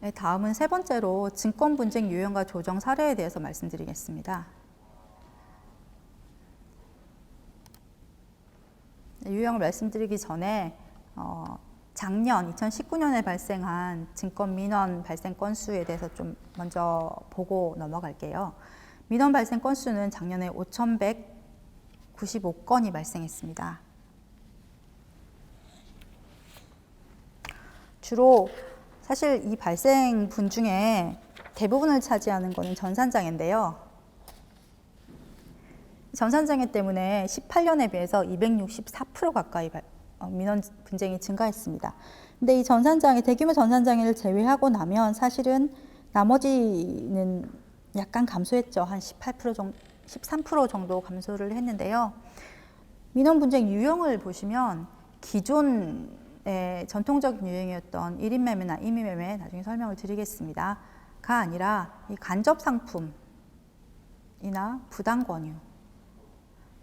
네, 다음은 세 번째로 증권 분쟁 유형과 조정 사례에 대해서 말씀드리겠습니다. 유형을 말씀드리기 전에 작년 2019년에 발생한 증권 민원 발생 건수에 대해서 좀 먼저 보고 넘어갈게요. 민원 발생 건수는 작년에 5,195건이 발생했습니다. 주로 사실 이 발생 분 중에 대부분을 차지하는 것은 전산장애인데요. 전산장애 때문에 18년에 비해서 264% 가까이 민원 분쟁이 증가했습니다. 근데 이 전산장애, 대규모 전산장애를 제외하고 나면 사실은 나머지는 약간 감소했죠. 한 18% 정도, 13% 정도 감소를 했는데요. 민원 분쟁 유형을 보시면 기존의 전통적인 유형이었던 1인 매매나 임의 매매, 나중에 설명을 드리겠습니다. 가 아니라 이 간접 상품이나 부당 권유,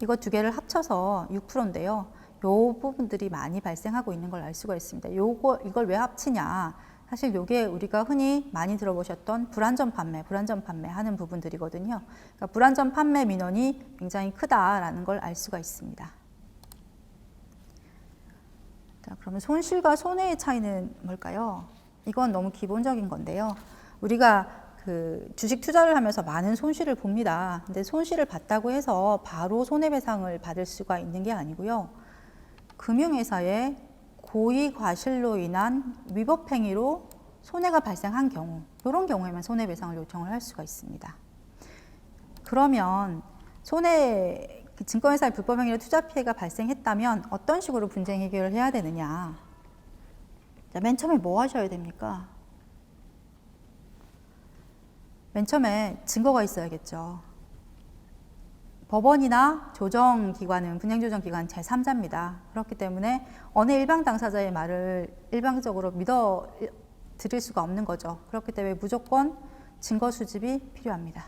이거 두 개를 합쳐서 6%인데요. 요 부분들이 많이 발생하고 있는 걸 알 수가 있습니다. 이걸 왜 합치냐? 사실 요게 우리가 흔히 많이 들어보셨던 불안전 판매 하는 부분들이거든요. 그러니까 불안전 판매 민원이 굉장히 크다라는 걸 알 수가 있습니다. 자, 그러면 손실과 손해의 차이는 뭘까요? 이건 너무 기본적인 건데요. 우리가 주식 투자를 하면서 많은 손실을 봅니다. 근데 손실을 봤다고 해서 바로 손해배상을 받을 수가 있는 게 아니고요. 금융회사의 고의 과실로 인한 위법행위로 손해가 발생한 경우, 이런 경우에만 손해배상을 요청을 할 수가 있습니다. 그러면 증권회사의 불법행위로 투자피해가 발생했다면 어떤 식으로 분쟁 해결을 해야 되느냐? 자, 맨 처음에 뭐 하셔야 됩니까? 맨 처음에 증거가 있어야겠죠. 법원이나 조정기관은 분쟁조정기관 제3자입니다. 그렇기 때문에 어느 일방 당사자의 말을 일방적으로 믿어 드릴 수가 없는 거죠. 그렇기 때문에 무조건 증거 수집이 필요합니다.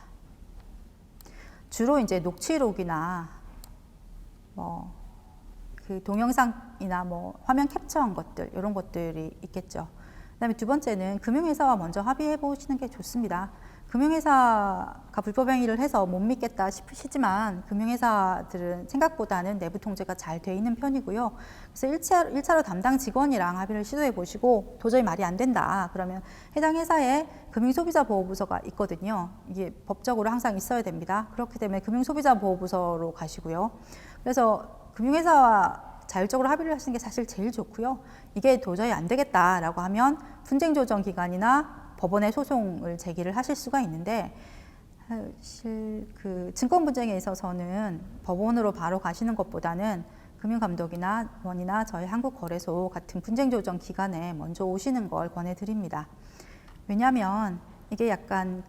주로 이제 녹취록이나 동영상이나 화면 캡처한 것들, 이런 것들이 있겠죠. 그다음에 두 번째는 금융회사와 먼저 합의해 보시는 게 좋습니다. 금융회사가 불법행위를 해서 못 믿겠다 싶으시지만 금융회사들은 생각보다는 내부 통제가 잘 돼 있는 편이고요. 그래서 1차로 담당 직원이랑 합의를 시도해 보시고 도저히 말이 안 된다 그러면 해당 회사에 금융소비자보호부서가 있거든요. 이게 법적으로 항상 있어야 됩니다. 그렇기 때문에 금융소비자보호부서로 가시고요. 그래서 금융회사와 자율적으로 합의를 하시는 게 사실 제일 좋고요. 이게 도저히 안 되겠다라고 하면 분쟁조정기관이나 법원에 소송을 제기를 하실 수가 있는데, 사실 증권 분쟁에 있어서는 법원으로 바로 가시는 것보다는 금융감독이나 원이나 저희 한국거래소 같은 분쟁조정 기관에 먼저 오시는 걸 권해드립니다. 왜냐하면 이게 약간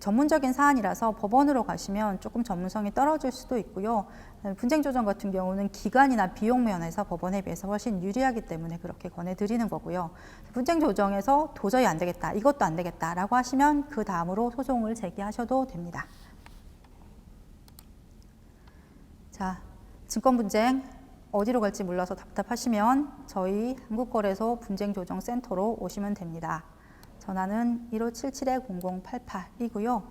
전문적인 사안이라서 법원으로 가시면 조금 전문성이 떨어질 수도 있고요. 분쟁조정 같은 경우는 기간이나 비용 면에서 법원에 비해서 훨씬 유리하기 때문에 그렇게 권해드리는 거고요. 분쟁조정에서 도저히 안 되겠다, 이것도 안 되겠다라고 하시면 그 다음으로 소송을 제기하셔도 됩니다. 자, 증권분쟁 어디로 갈지 몰라서 답답하시면 저희 한국거래소 분쟁조정센터로 오시면 됩니다. 전화는 1577-0088이고요.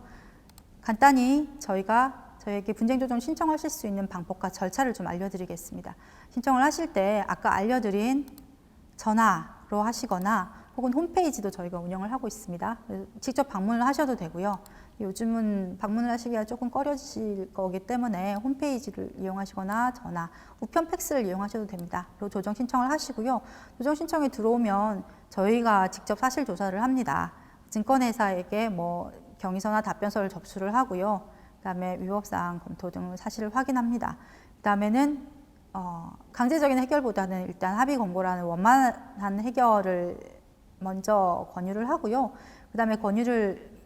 간단히 저희에게 분쟁조정 신청하실 수 있는 방법과 절차를 좀 알려드리겠습니다. 신청을 하실 때 아까 알려드린 전화로 하시거나 혹은 홈페이지도 저희가 운영을 하고 있습니다. 직접 방문을 하셔도 되고요. 요즘은 방문을 하시기가 조금 꺼려지실 거기 때문에 홈페이지를 이용하시거나 전화, 우편 팩스를 이용하셔도 됩니다. 그리고 조정 신청을 하시고요. 조정 신청이 들어오면 저희가 직접 사실 조사를 합니다. 증권회사에게 경위서나 답변서를 접수를 하고요. 그다음에 위법사항 검토 등 사실을 확인합니다. 그다음에는 강제적인 해결보다는 일단 합의 권고라는 원만한 해결을 먼저 권유를 하고요. 그다음에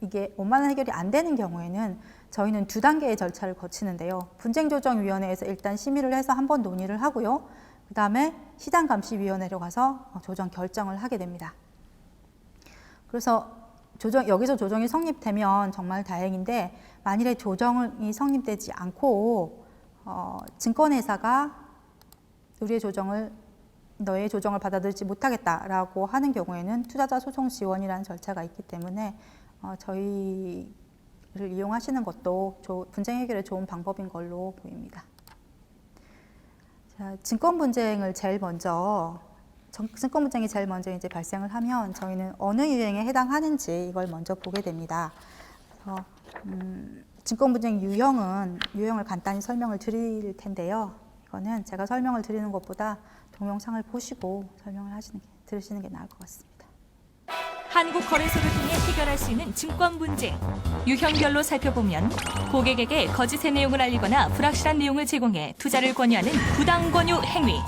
이게 원만한 해결이 안 되는 경우에는 저희는 2단계의 절차를 거치는데요. 분쟁조정위원회에서 일단 심의를 해서 한번 논의를 하고요. 그다음에 시장감시위원회로 가서 조정 결정을 하게 됩니다. 그래서 여기서 조정이 성립되면 정말 다행인데, 만일에 조정이 성립되지 않고 증권회사가 우리의 조정을 너의 조정을 받아들이지 못하겠다라고 하는 경우에는 투자자 소송 지원이라는 절차가 있기 때문에 저희를 이용하시는 것도 분쟁 해결에 좋은 방법인 걸로 보입니다. 자, 증권 분쟁이 제일 먼저 이제 발생을 하면 저희는 어느 유형에 해당하는지 이걸 먼저 보게 됩니다. 그래서 증권 분쟁 유형을 간단히 설명을 드릴 텐데요. 이거는 제가 설명을 드리는 것보다 동영상을 보시고 들으시는 게 나을 것 같습니다. 한국거래소를 통해 해결할 수 있는 증권 분쟁. 유형별로 살펴보면 고객에게 거짓의 내용을 알리거나 불확실한 내용을 제공해 투자를 권유하는 부당 권유 행위.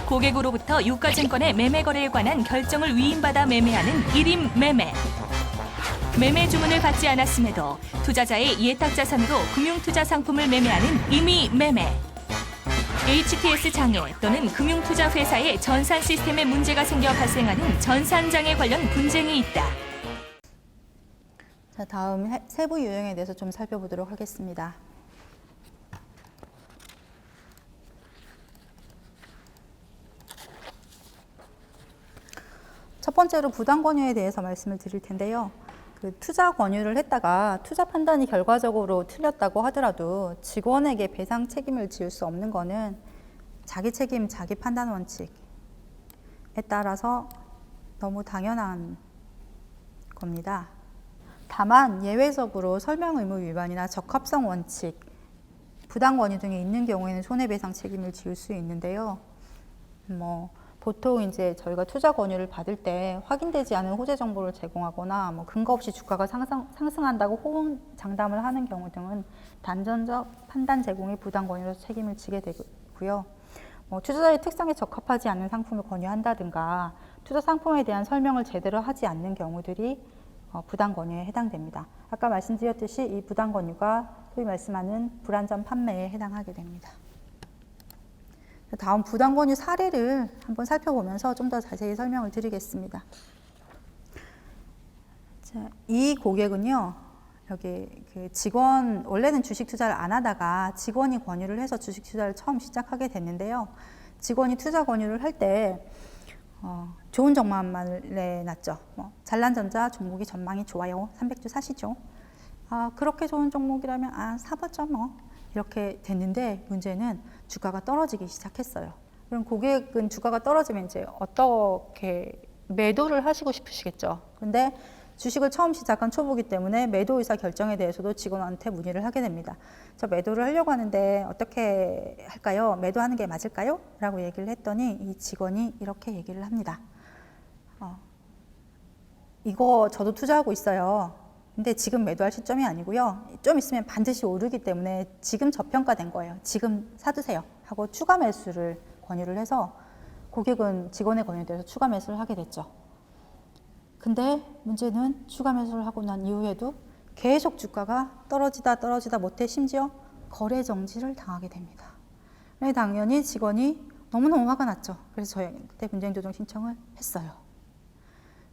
고객으로부터 유가증권의 매매 거래에 관한 결정을 위임받아 매매하는 일임 매매. 매매 주문을 받지 않았음에도 투자자의 예탁자산으로 금융투자 상품을 매매하는 임의 매매. HTS 장애 또는 금융투자회사의 전산 시스템에 문제가 생겨 발생하는 전산장애 관련 분쟁이 있다. 자, 다음 세부 유형에 대해서 좀 살펴보도록 하겠습니다. 첫 번째로 부당 권유에 대해서 말씀을 드릴 텐데요. 투자 권유를 했다가 투자 판단이 결과적으로 틀렸다고 하더라도 직원에게 배상 책임을 지을 수 없는 거는 자기 책임, 자기 판단 원칙에 따라서 너무 당연한 겁니다. 다만 예외적으로 설명 의무 위반이나 적합성 원칙, 부당 권유 등이 있는 경우에는 손해배상 책임을 지을 수 있는데요. 보통 이제 저희가 투자 권유를 받을 때 확인되지 않은 호재 정보를 제공하거나 근거 없이 주가가 상승한다고 호언장담을 하는 경우 등은 단전적 판단 제공의 부당 권유로서 책임을 지게 되고요. 투자자의 특성에 적합하지 않는 상품을 권유한다든가 투자 상품에 대한 설명을 제대로 하지 않는 경우들이 부당 권유에 해당됩니다. 아까 말씀드렸듯이 이 부당 권유가 소위 말씀하는 불안전 판매에 해당하게 됩니다. 다음 부당 권유 사례를 한번 살펴보면서 좀 더 자세히 설명을 드리겠습니다. 자, 이 고객은요, 여기 직원, 원래는 주식 투자를 안 하다가 직원이 권유를 해서 주식 투자를 처음 시작하게 됐는데요. 직원이 투자 권유를 할 때 좋은 종목만 내놨죠. 잘난전자 종목이 전망이 좋아요. 300주 사시죠. 그렇게 좋은 종목이라면 사보죠 이렇게 됐는데 문제는 주가가 떨어지기 시작했어요. 그럼 고객은 주가가 떨어지면 이제 어떻게 매도를 하시고 싶으시겠죠. 근데 주식을 처음 시작한 초보기 때문에 매도 의사 결정에 대해서도 직원한테 문의를 하게 됩니다. 저 매도를 하려고 하는데 어떻게 할까요? 매도하는 게 맞을까요? 라고 얘기를 했더니 이 직원이 이렇게 얘기를 합니다. 이거 저도 투자하고 있어요. 근데 지금 매도할 시점이 아니고요. 좀 있으면 반드시 오르기 때문에 지금 저평가된 거예요. 지금 사두세요 하고 추가 매수를 권유를 해서 고객은 직원의 권유에 대해서 추가 매수를 하게 됐죠. 근데 문제는 추가 매수를 하고 난 이후에도 계속 주가가 떨어지다 못해 심지어 거래 정지를 당하게 됩니다. 당연히 직원이 너무너무 화가 났죠. 그래서 저희 그때 분쟁 조정 신청을 했어요.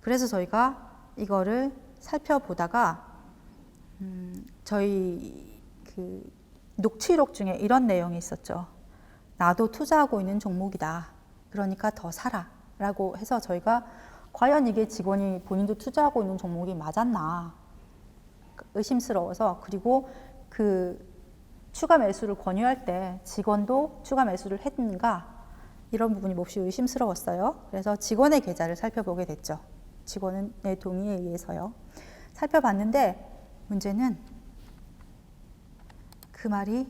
그래서 저희가 이거를 살펴보다가 저희 녹취록 중에 이런 내용이 있었죠. 나도 투자하고 있는 종목이다. 그러니까 더 사라 라고 해서 저희가 과연 이게 직원이 본인도 투자하고 있는 종목이 맞았나 의심스러워서, 그리고 추가 매수를 권유할 때 직원도 추가 매수를 했는가 이런 부분이 몹시 의심스러웠어요. 그래서 직원의 계좌를 살펴보게 됐죠. 직원의 동의에 의해서요. 살펴봤는데 문제는 그 말이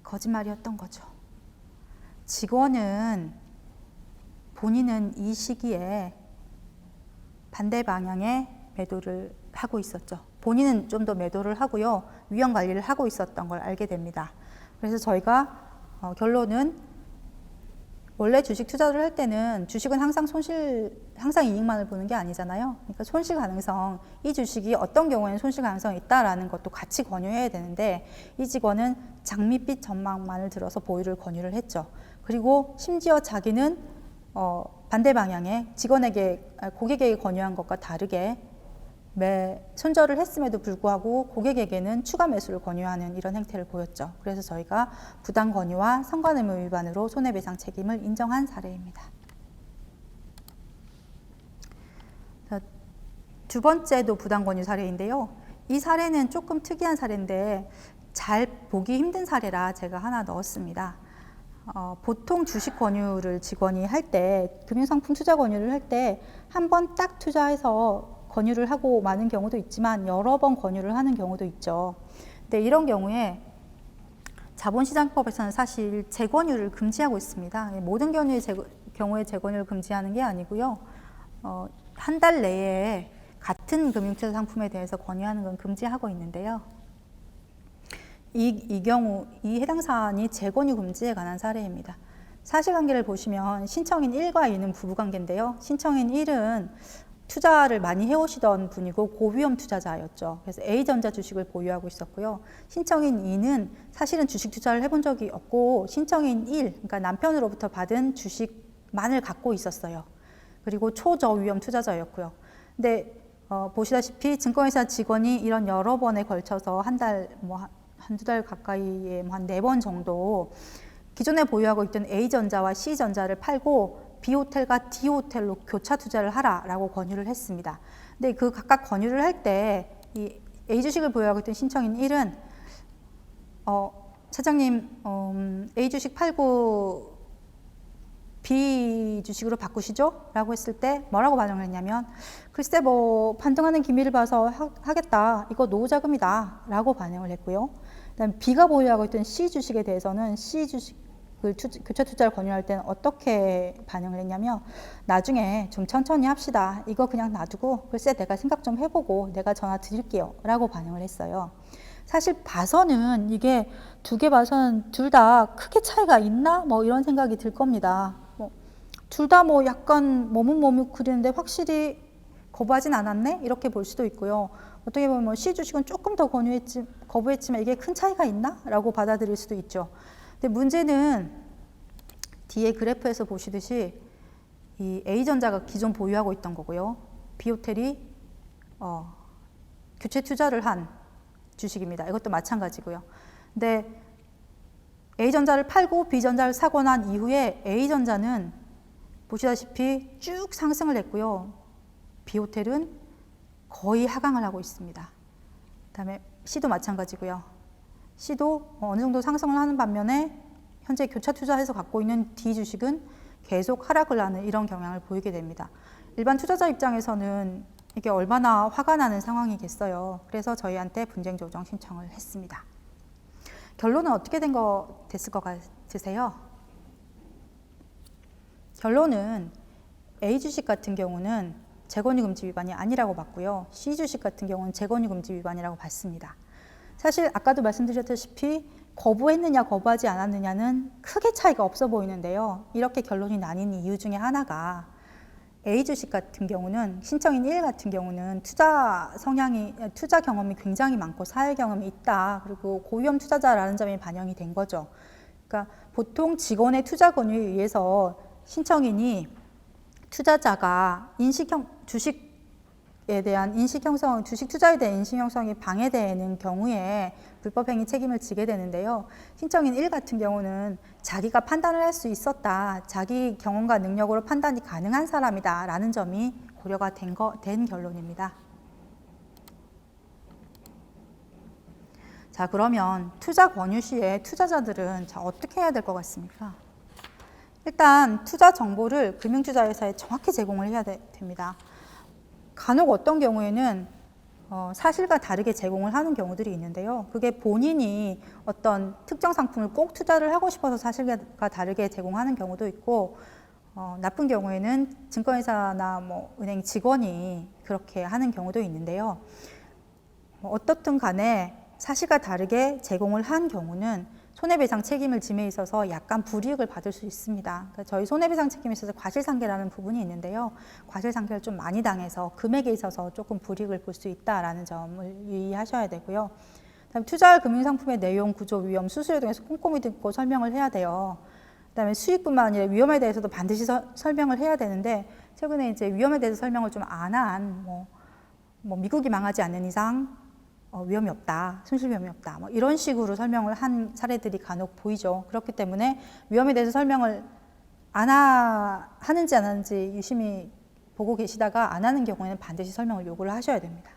거짓말이었던 거죠. 본인은 이 시기에 반대 방향의 매도를 하고 있었죠. 본인은 좀 더 매도를 하고요. 위험 관리를 하고 있었던 걸 알게 됩니다. 그래서 저희가 결론은 원래 주식 투자를 할 때는 주식은 항상 이익만을 보는 게 아니잖아요. 그러니까 손실 가능성, 이 주식이 어떤 경우에는 손실 가능성이 있다라는 것도 같이 권유해야 되는데 이 직원은 장밋빛 전망만을 들어서 보유를 권유를 했죠. 그리고 심지어 자기는 반대 방향에 고객에게 권유한 것과 다르게 손절을 했음에도 불구하고 고객에게는 추가 매수를 권유하는 이런 행태를 보였죠. 그래서 저희가 부당 권유와 선관의무 위반으로 손해배상 책임을 인정한 사례입니다. 두 번째도 부당 권유 사례인데요. 이 사례는 조금 특이한 사례인데 잘 보기 힘든 사례라 제가 하나 넣었습니다. 보통 주식 권유를 직원이 할 때, 금융상품 투자 권유를 할 때 한 번 딱 투자해서 권유를 하고 마는 경우도 있지만 여러 번 권유를 하는 경우도 있죠. 근데 이런 경우에 자본시장법에서는 사실 재권유를 금지하고 있습니다. 모든 경우에 재권유를 금지하는 게 아니고요. 한 달 내에 같은 금융투자 상품에 대해서 권유하는 건 금지하고 있는데요. 이 경우, 이 해당 사안이 재권유 금지에 관한 사례입니다. 사실관계를 보시면 신청인 1과 2는 부부관계인데요. 신청인 1은 투자를 많이 해오시던 분이고 고위험 투자자였죠. 그래서 A전자 주식을 보유하고 있었고요. 신청인 2는 사실은 주식 투자를 해본 적이 없고 신청인 1, 그러니까 남편으로부터 받은 주식만을 갖고 있었어요. 그리고 초저위험 투자자였고요. 근데 보시다시피 증권회사 직원이 이런 여러 번에 걸쳐서 한두 달 가까이에 한 4번 정도 기존에 보유하고 있던 A전자와 C전자를 팔고 B호텔과 D호텔로 교차 투자를 하라라고 권유를 했습니다. 근데 그 각각 권유를 할 때 이 A주식을 보유하고 있던 신청인 1은 차장님 A 주식 팔고 B 주식으로 바꾸시죠? 라고 했을 때 뭐라고 반응을 했냐면 글쎄 뭐 반등하는 기미를 봐서 하겠다. 이거 노후자금이다. 라고 반응을 했고요. 그다음에 B가 보유하고 있던 C 주식에 대해서는 C 주식 교차 투자를 권유할 때는 어떻게 반응을 했냐면 나중에 좀 천천히 합시다. 이거 그냥 놔두고 글쎄 내가 생각 좀 해보고 내가 전화 드릴게요. 라고 반응을 했어요. 사실 봐서는 이게 두 개 봐서는 둘 다 크게 차이가 있나? 뭐 이런 생각이 들 겁니다. 둘 다 뭐 약간 머뭇머뭇거리는데 확실히 거부하진 않았네? 이렇게 볼 수도 있고요. 어떻게 보면 C 주식은 조금 더 거부했지만 이게 큰 차이가 있나? 라고 받아들일 수도 있죠. 근데 문제는 뒤에 그래프에서 보시듯이 이 A전자가 기존 보유하고 있던 거고요. B호텔이 교체 투자를 한 주식입니다. 이것도 마찬가지고요. 근데 A전자를 팔고 B전자를 사고 난 이후에 A전자는 보시다시피 쭉 상승을 했고요. B호텔은 거의 하강을 하고 있습니다. 그다음에 C도 마찬가지고요. C도 어느 정도 상승을 하는 반면에 현재 교차 투자해서 갖고 있는 D 주식은 계속 하락을 하는 이런 경향을 보이게 됩니다. 일반 투자자 입장에서는 이게 얼마나 화가 나는 상황이겠어요. 그래서 저희한테 분쟁 조정 신청을 했습니다. 결론은 어떻게 됐을 것 같으세요? 결론은 A 주식 같은 경우는 재권유 금지 위반이 아니라고 봤고요. C 주식 같은 경우는 재권유 금지 위반이라고 봤습니다. 사실 아까도 말씀드렸다시피 거부했느냐 거부하지 않았느냐는 크게 차이가 없어 보이는데요. 이렇게 결론이 나뉜 이유 중에 하나가 A 주식 같은 경우는 신청인 1 같은 경우는 투자 경험이 굉장히 많고 사회 경험이 있다. 그리고 고위험 투자자라는 점이 반영이 된 거죠. 그러니까 보통 직원의 투자 권유에 의해서 신청인이 투자자가 주식에 대한 주식 투자에 대한 인식 형성이 방해되는 경우에 불법행위 책임을 지게 되는데요. 신청인 1 같은 경우는 자기가 판단을 할 수 있었다. 자기 경험과 능력으로 판단이 가능한 사람이다. 라는 점이 고려가 된 결론입니다. 자, 그러면 투자 권유 시에 투자자들은 어떻게 해야 될 것 같습니까? 일단 투자 정보를 금융투자회사에 정확히 제공을 해야 됩니다. 간혹 어떤 경우에는 사실과 다르게 제공을 하는 경우들이 있는데요. 그게 본인이 어떤 특정 상품을 꼭 투자를 하고 싶어서 사실과 다르게 제공하는 경우도 있고 나쁜 경우에는 증권회사나 은행 직원이 그렇게 하는 경우도 있는데요. 어떻든 간에 사실과 다르게 제공을 한 경우는 손해배상 책임을 짐에 있어서 약간 불이익을 받을 수 있습니다. 그러니까 저희 손해배상 책임에 있어서 과실상계라는 부분이 있는데요. 과실상계를 좀 많이 당해서 금액에 있어서 조금 불이익을 볼 수 있다라는 점을 유의하셔야 되고요. 그다음에 투자할 금융상품의 내용, 구조, 위험, 수수료 등에서 꼼꼼히 듣고 설명을 해야 돼요. 그다음에 수익뿐만 아니라 위험에 대해서도 반드시 설명을 해야 되는데 최근에 이제 위험에 대해서 설명을 좀 안 한 뭐 미국이 망하지 않는 이상 위험이 없다, 손실 위험이 없다, 뭐 이런 식으로 설명을 한 사례들이 간혹 보이죠. 그렇기 때문에 위험에 대해서 설명을 하는지 안 하는지 유심히 보고 계시다가 안 하는 경우에는 반드시 설명을 요구를 하셔야 됩니다.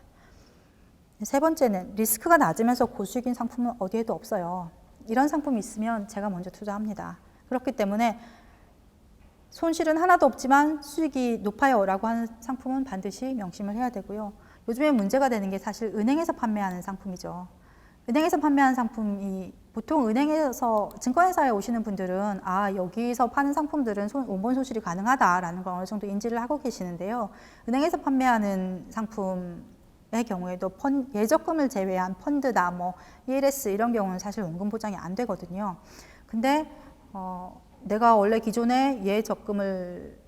세 번째는 리스크가 낮으면서 고수익인 상품은 어디에도 없어요. 이런 상품이 있으면 제가 먼저 투자합니다. 그렇기 때문에 손실은 하나도 없지만 수익이 높아요 라고 하는 상품은 반드시 명심을 해야 되고요. 요즘에 문제가 되는 게 사실 은행에서 판매하는 상품이죠. 은행에서 판매하는 상품이 보통 은행에서 증권회사에 오시는 분들은 여기서 파는 상품들은 원본 손실이 가능하다라는 걸 어느 정도 인지를 하고 계시는데요. 은행에서 판매하는 상품의 경우에도 예적금을 제외한 펀드다, 뭐 ELS 이런 경우는 사실 원금 보장이 안 되거든요. 근데 내가 원래 기존에 예적금을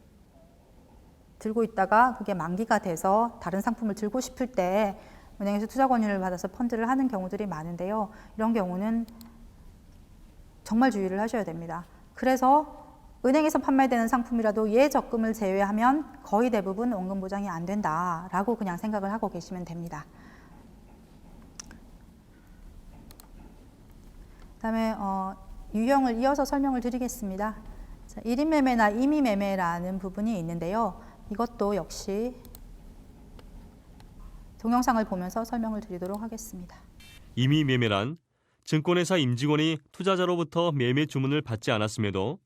들고 있다가 그게 만기가 돼서 다른 상품을 들고 싶을 때 은행에서 투자 권유를 받아서 펀드를 하는 경우들이 많은데요. 이런 경우는 정말 주의를 하셔야 됩니다. 그래서 은행에서 판매되는 상품이라도 예적금을 제외하면 거의 대부분 원금 보장이 안 된다라고 그냥 생각을 하고 계시면 됩니다. 그다음에 유형을 이어서 설명을 드리겠습니다. 자, 1인 매매나 임의 매매라는 부분이 있는데요. 이것도 역시 동영상을 보면서 설명을 드리도록 하겠습니다. 임의 매매란 증권회사 임직원이 투자자로부터 매매 주문을 받지 않았음에도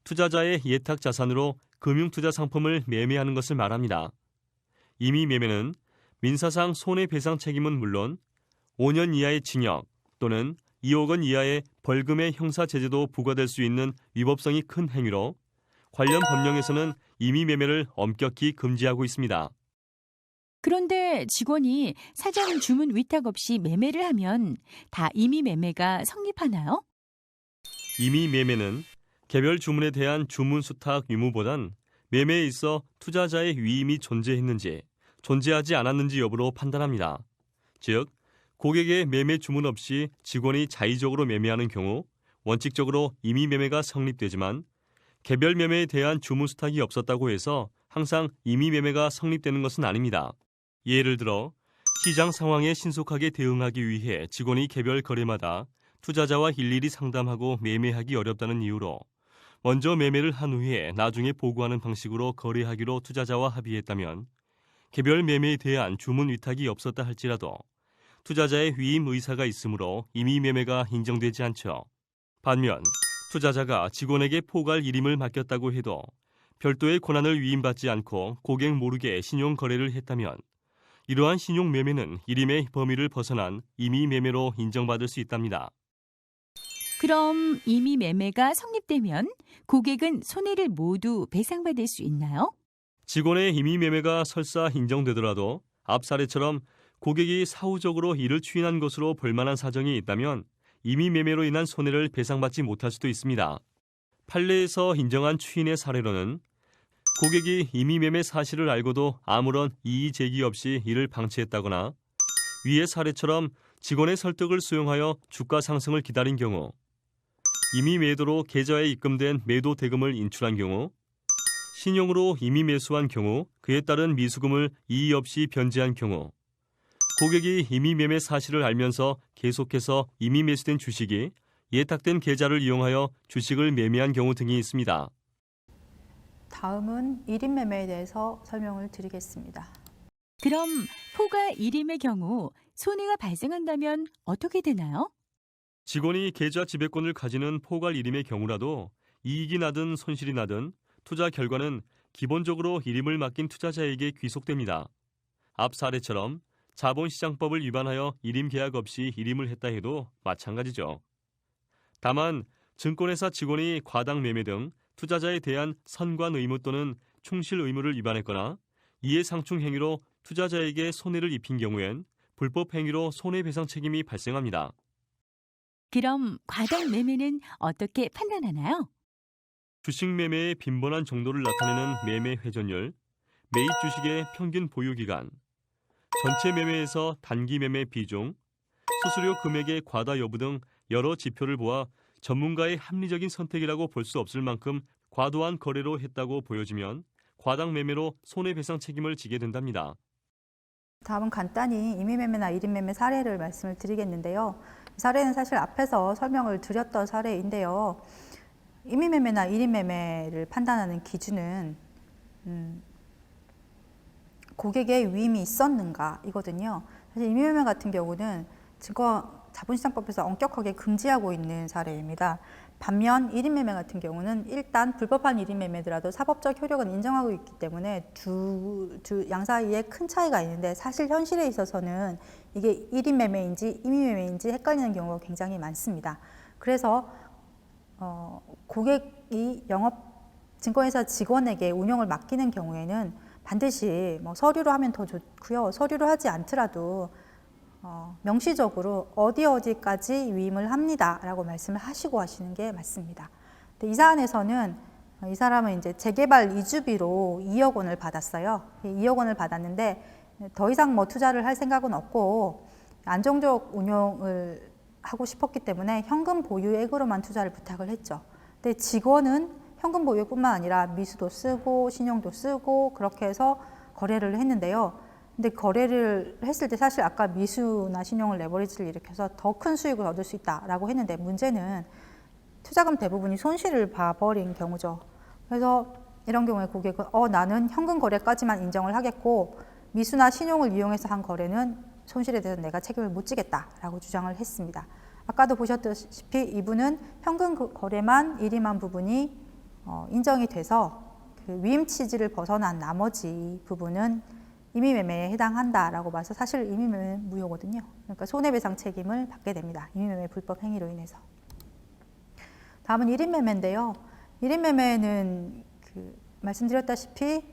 투자자의 예탁 자산으로 금융투자 상품을 매매하는 것을 말합니다. 임의 매매는 민사상 손해배상 책임은 물론 5년 이하의 징역 또는 2억 원 이하의 벌금의 형사제재도 부과될 수 있는 위법성이 큰 행위로 관련 법령에서는 임의 매매를 엄격히 금지하고 있습니다. 그런데 직원이 사장 주문 위탁 없이 매매를 하면 다 임의 매매가 성립하나요? 임의 매매는 개별 주문에 대한 주문 수탁 유무보단 매매에 있어 투자자의 위임이 존재했는지 존재하지 않았는지 여부로 판단합니다. 즉, 고객의 매매 주문 없이 직원이 자의적으로 매매하는 경우 원칙적으로 임의 매매가 성립되지만 개별 매매에 대한 주문 수탁이 없었다고 해서 항상 임의 매매가 성립되는 것은 아닙니다. 예를 들어 시장 상황에 신속하게 대응하기 위해 직원이 개별 거래마다 투자자와 일일이 상담하고 매매하기 어렵다는 이유로 먼저 매매를 한 후에 나중에 보고하는 방식으로 거래하기로 투자자와 합의했다면 개별 매매에 대한 주문 위탁이 없었다 할지라도 투자자의 위임 의사가 있으므로 임의 매매가 인정되지 않죠. 반면 투자자가 직원에게 포괄 일임을 맡겼다고 해도 별도의 권한을 위임받지 않고 고객 모르게 신용 거래를 했다면 이러한 신용 매매는 일임의 범위를 벗어난 임의 매매로 인정받을 수 있답니다. 그럼 임의 매매가 성립되면 고객은 손해를 모두 배상받을 수 있나요? 직원의 임의 매매가 설사 인정되더라도 앞 사례처럼 고객이 사후적으로 이를 추인한 것으로 볼만한 사정이 있다면 임의 매매로 인한 손해를 배상받지 못할 수도 있습니다. 판례에서 인정한 추인의 사례로는 고객이 임의 매매 사실을 알고도 아무런 이의 제기 없이 이를 방치했다거나 위의 사례처럼 직원의 설득을 수용하여 주가 상승을 기다린 경우, 임의 매도로 계좌에 입금된 매도 대금을 인출한 경우, 신용으로 임의 매수한 경우 그에 따른 미수금을 이의 없이 변제한 경우, 고객이 임의 매매 사실을 알면서 계속해서 임의 매수된 주식이 예탁된 계좌를 이용하여 주식을 매매한 경우 등이 있습니다. 다음은 1인 매매에 대해서 설명을 드리겠습니다. 그럼 포괄 일임의 경우 손해가 발생한다면 어떻게 되나요? 직원이 계좌 지배권을 가지는 포괄 일임의 경우라도 이익이 나든 손실이 나든 투자 결과는 기본적으로 일임을 맡긴 투자자에게 귀속됩니다. 앞 사례처럼 자본시장법을 위반하여 일임 계약 없이 일임을 했다 해도 마찬가지죠. 다만 증권회사 직원이 과당 매매 등 투자자에 대한 선관 의무 또는 충실 의무를 위반했거나 이해상충 행위로 투자자에게 손해를 입힌 경우엔 불법 행위로 손해배상 책임이 발생합니다. 그럼 과당 매매는 어떻게 판단하나요? 주식 매매의 빈번한 정도를 나타내는 매매 회전율, 매입 주식의 평균 보유 기간, 전체 매매에서 단기 매매 비중, 수수료 금액의 과다 여부 등 여러 지표를 보아 전문가의 합리적인 선택이라고 볼 수 없을 만큼 과도한 거래로 했다고 보여지면 과당 매매로 손해배상 책임을 지게 된답니다. 다음은 간단히 임의매매나 1인 매매 사례를 말씀을 드리겠는데요. 이 사례는 사실 앞에서 설명을 드렸던 사례인데요. 임의매매나 1인 매매를 판단하는 기준은 고객의 위임이 있었는가 이거든요. 사실 임의매매 같은 경우는 자본시장법에서 엄격하게 금지하고 있는 사례입니다. 반면 1인 매매 같은 경우는 일단 불법한 1인 매매더라도 사법적 효력은 인정하고 있기 때문에 양 사이에 큰 차이가 있는데 사실 현실에 있어서는 이게 1인 매매인지 임의 매매인지 헷갈리는 경우가 굉장히 많습니다. 그래서 고객이 증권회사 직원에게 운영을 맡기는 경우에는 반드시 서류로 하면 더 좋고요. 서류로 하지 않더라도 명시적으로 어디까지 위임을 합니다라고 말씀을 하시고 하시는 게 맞습니다. 근데 이 사안에서는 이 사람은 이제 재개발 이주비로 2억 원을 받았어요. 2억 원을 받았는데 더 이상 투자를 할 생각은 없고 안정적 운영을 하고 싶었기 때문에 현금 보유액으로만 투자를 부탁을 했죠. 근데 직원은 현금 보유뿐만 아니라 미수도 쓰고 신용도 쓰고 그렇게 해서 거래를 했는데요. 근데 거래를 했을 때 사실 아까 미수나 신용을 레버리지를 일으켜서 더 큰 수익을 얻을 수 있다라고 했는데 문제는 투자금 대부분이 손실을 봐버린 경우죠. 그래서 이런 경우에 고객은 나는 현금 거래까지만 인정을 하겠고 미수나 신용을 이용해서 한 거래는 손실에 대해서 내가 책임을 못 지겠다라고 주장을 했습니다. 아까도 보셨다시피 이분은 현금 거래만 일임한 부분이 인정이 돼서 그 위임 취지를 벗어난 나머지 부분은 임의매매에 해당한다라고 봐서 사실 임의매매는 무효거든요. 그러니까 손해배상 책임을 받게 됩니다. 임의매매 불법 행위로 인해서. 다음은 1인 매매인데요. 1인 매매는 말씀드렸다시피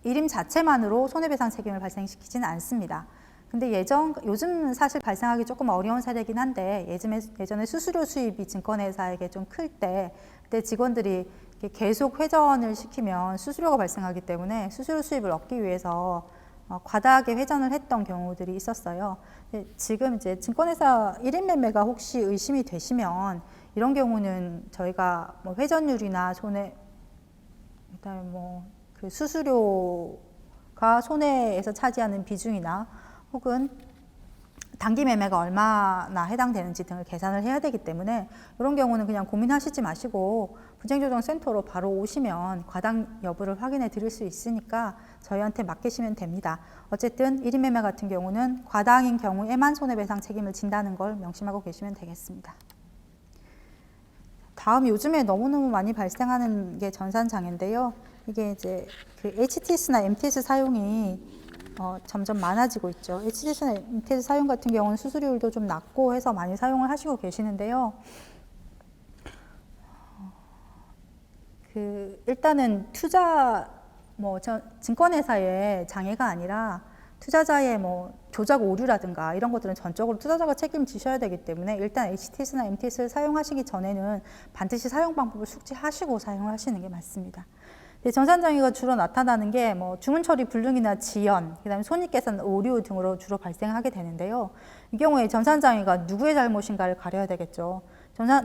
1임 자체만으로 손해배상 책임을 발생시키지는 않습니다. 근데 요즘 사실 발생하기 조금 어려운 사례이긴 한데 예전에 수수료 수입이 증권회사에게 좀 클 때 그때 직원들이 계속 회전을 시키면 수수료가 발생하기 때문에 수수료 수입을 얻기 위해서 과다하게 회전을 했던 경우들이 있었어요. 지금 이제 증권회사 1인 매매가 혹시 의심이 되시면 이런 경우는 저희가 회전율이나 그다음에 그 수수료가 손해에서 차지하는 비중이나 혹은 단기 매매가 얼마나 해당되는지 등을 계산을 해야 되기 때문에 이런 경우는 그냥 고민하시지 마시고 분쟁조정센터로 바로 오시면 과당 여부를 확인해 드릴 수 있으니까 저희한테 맡기시면 됩니다. 어쨌든 1인 매매 같은 경우는 과당인 경우에만 손해배상 책임을 진다는 걸 명심하고 계시면 되겠습니다. 다음 요즘에 너무너무 많이 발생하는 게 전산장애인데요. 이게 이제 그 HTS나 MTS 사용이 점점 많아지고 있죠. HTS나 MTS 사용 같은 경우는 수수료율도 좀 낮고 해서 많이 사용을 하시고 계시는데요. 일단은 증권회사의 장애가 아니라 투자자의 조작 오류라든가 이런 것들은 전적으로 투자자가 책임지셔야 되기 때문에 일단 HTS나 MTS를 사용하시기 전에는 반드시 사용 방법을 숙지하시고 사용을 하시는 게 맞습니다. 전산장애가 주로 나타나는 게 주문 처리 불능이나 지연, 그다음에 손익계산 오류 등으로 주로 발생하게 되는데요. 이 경우에 전산장애가 누구의 잘못인가를 가려야 되겠죠.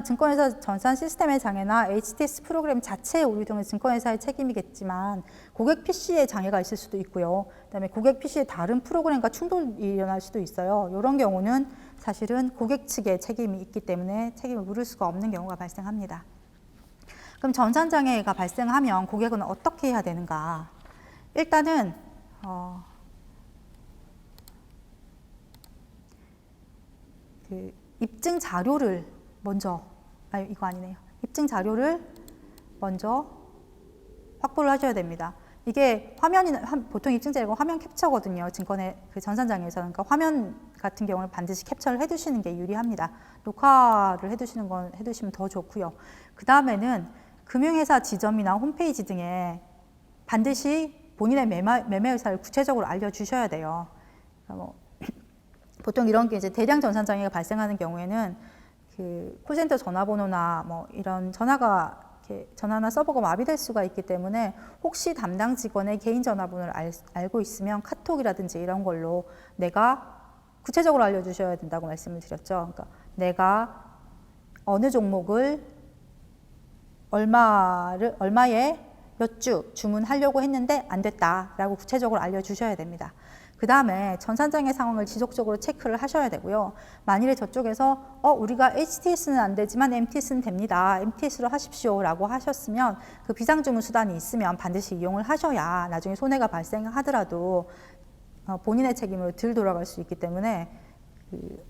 증권회사 전산 시스템의 장애나 HTS 프로그램 자체의 오류 등은 증권회사의 책임이겠지만 고객 PC에 장애가 있을 수도 있고요. 그다음에 고객 PC에 다른 프로그램과 충돌이 일어날 수도 있어요. 이런 경우는 사실은 고객 측의 책임이 있기 때문에 책임을 물을 수가 없는 경우가 발생합니다. 그럼 전산장애가 발생하면 고객은 어떻게 해야 되는가? 일단은 입증 자료를 입증 자료를 먼저 확보를 하셔야 됩니다. 이게 보통 입증 자료가 화면 캡처거든요. 증권의 전산장애에서는. 그러니까 화면 같은 경우는 반드시 캡처를 해두시는 게 유리합니다. 녹화를 해두시면 더 좋고요. 그 다음에는 금융회사 지점이나 홈페이지 등에 반드시 본인의 매매 의사를 구체적으로 알려주셔야 돼요. 보통 이런 게 이제 대량 전산장애가 발생하는 경우에는 콜센터 전화번호나 이런 전화나 서버가 마비될 수가 있기 때문에 혹시 담당 직원의 개인 전화번호를 알고 있으면 카톡이라든지 이런 걸로 내가 구체적으로 알려주셔야 된다고 말씀을 드렸죠. 그러니까 내가 어느 종목을 얼마에 몇 주 주문하려고 했는데 안 됐다라고 구체적으로 알려주셔야 됩니다. 그 다음에 전산장의 상황을 지속적으로 체크를 하셔야 되고요. 만일에 저쪽에서 우리가 HTS는 안 되지만 MTS는 됩니다. MTS로 하십시오 라고 하셨으면 그 비상주문 수단이 있으면 반드시 이용을 하셔야 나중에 손해가 발생하더라도 본인의 책임으로 덜 돌아갈 수 있기 때문에 그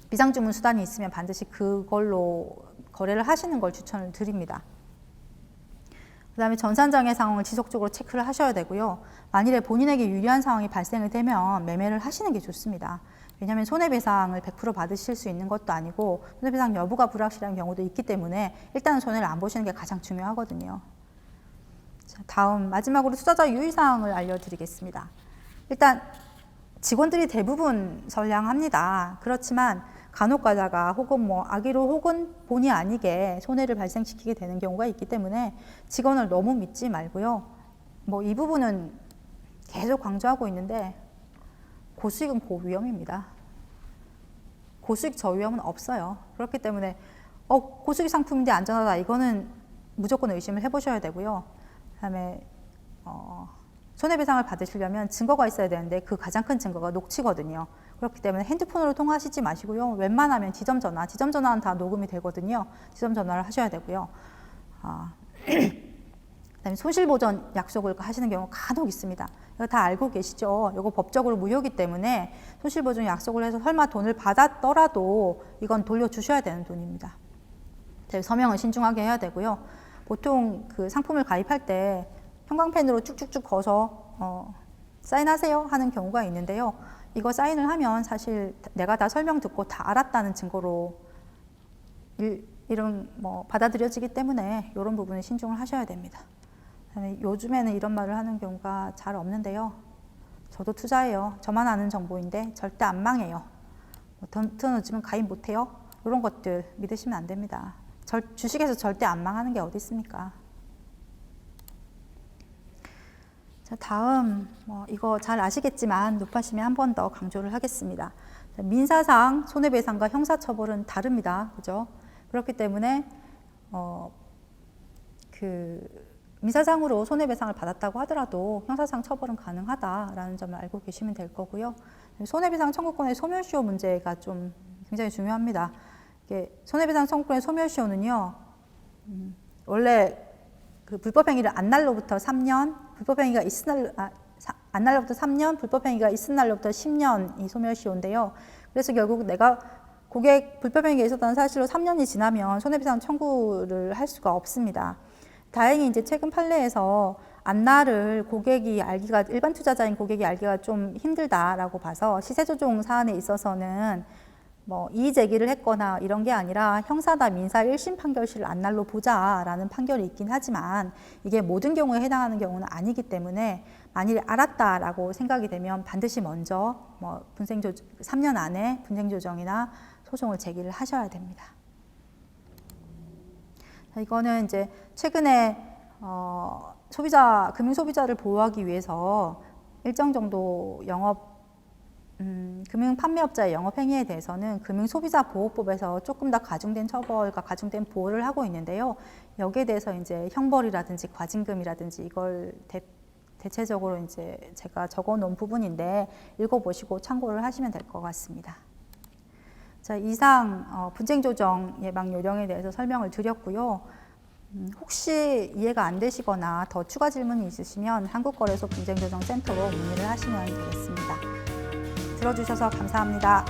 비상주문 수단이 있으면 반드시 그걸로 거래를 하시는 걸 추천을 드립니다. 그 다음에 전산장의 상황을 지속적으로 체크를 하셔야 되고요. 만일에 본인에게 유리한 상황이 발생이 되면 매매를 하시는 게 좋습니다. 왜냐하면 손해배상을 100% 받으실 수 있는 것도 아니고 손해배상 여부가 불확실한 경우도 있기 때문에 일단은 손해를 안 보시는 게 가장 중요하거든요. 자, 다음 마지막으로 투자자 유의사항을 알려드리겠습니다. 일단 직원들이 대부분 선량합니다. 그렇지만 간혹 가다가 혹은 악의로 혹은 본의 아니게 손해를 발생시키게 되는 경우가 있기 때문에 직원을 너무 믿지 말고요. 이 부분은 계속 강조하고 있는데 고수익은 고위험입니다. 고수익 저위험은 없어요. 그렇기 때문에 고수익 상품인데 안전하다 이거는 무조건 의심을 해보셔야 되고요. 그다음에 손해배상을 받으시려면 증거가 있어야 되는데 그 가장 큰 증거가 녹취거든요. 그렇기 때문에 핸드폰으로 통화하시지 마시고요. 웬만하면 지점전화는 다 녹음이 되거든요. 지점전화를 하셔야 되고요. 그다음에 손실보전 약속을 하시는 경우가 간혹 있습니다. 이거 다 알고 계시죠? 이거 법적으로 무효이기 때문에 손실보전 약속을 해서 설마 돈을 받았더라도 이건 돌려주셔야 되는 돈입니다. 서명을 신중하게 해야 되고요. 보통 그 상품을 가입할 때 형광펜으로 쭉쭉쭉 거서 사인하세요 하는 경우가 있는데요. 이거 사인을 하면 사실 내가 다 설명 듣고 다 알았다는 증거로 이런 받아들여지기 때문에 이런 부분은 신중을 하셔야 됩니다. 요즘에는 이런 말을 하는 경우가 잘 없는데요. 저도 투자해요. 저만 아는 정보인데 절대 안 망해요. 돈 늦으면 가입 못해요. 이런 것들 믿으시면 안 됩니다. 주식에서 절대 안 망하는 게 어디 있습니까? 자, 다음 이거 잘 아시겠지만 높아심에 한 번 더 강조를 하겠습니다. 민사상 손해배상과 형사처벌은 다릅니다. 그죠? 그렇기 때문에 민사상으로 손해배상을 받았다고 하더라도 형사상 처벌은 가능하다라는 점을 알고 계시면 될 거고요. 손해배상 청구권의 소멸시효 문제가 좀 굉장히 중요합니다. 손해배상 청구권의 소멸시효는요, 원래 그 불법행위를 안 날로부터 3년, 불법행위가 안 날로부터 3년, 불법행위가 있은 날로부터 10년이 소멸시효인데요. 그래서 결국 내가 고객 불법행위가 있었다는 사실로 3년이 지나면 손해배상 청구를 할 수가 없습니다. 다행히 이제 최근 판례에서 안날을 고객이 알기가, 일반 투자자인 고객이 알기가 좀 힘들다라고 봐서 시세조정 사안에 있어서는 이의 제기를 했거나 이런 게 아니라 형사나 민사 1심 판결시를 안날로 보자라는 판결이 있긴 하지만 이게 모든 경우에 해당하는 경우는 아니기 때문에 만일 알았다라고 생각이 되면 반드시 먼저 3년 안에 분쟁조정이나 소송을 제기를 하셔야 됩니다. 이거는 이제 최근에 금융소비자를 보호하기 위해서 일정 정도 금융 판매업자의 영업 행위에 대해서는 금융소비자보호법에서 조금 더 가중된 처벌과 가중된 보호를 하고 있는데요. 여기에 대해서 이제 형벌이라든지 과징금이라든지 이걸 대체적으로 이제 제가 적어놓은 부분인데 읽어보시고 참고를 하시면 될 것 같습니다. 자, 이상 분쟁조정 예방 요령에 대해서 설명을 드렸고요. 혹시 이해가 안 되시거나 더 추가 질문이 있으시면 한국거래소 분쟁조정센터로 문의를 하시면 되겠습니다. 들어주셔서 감사합니다.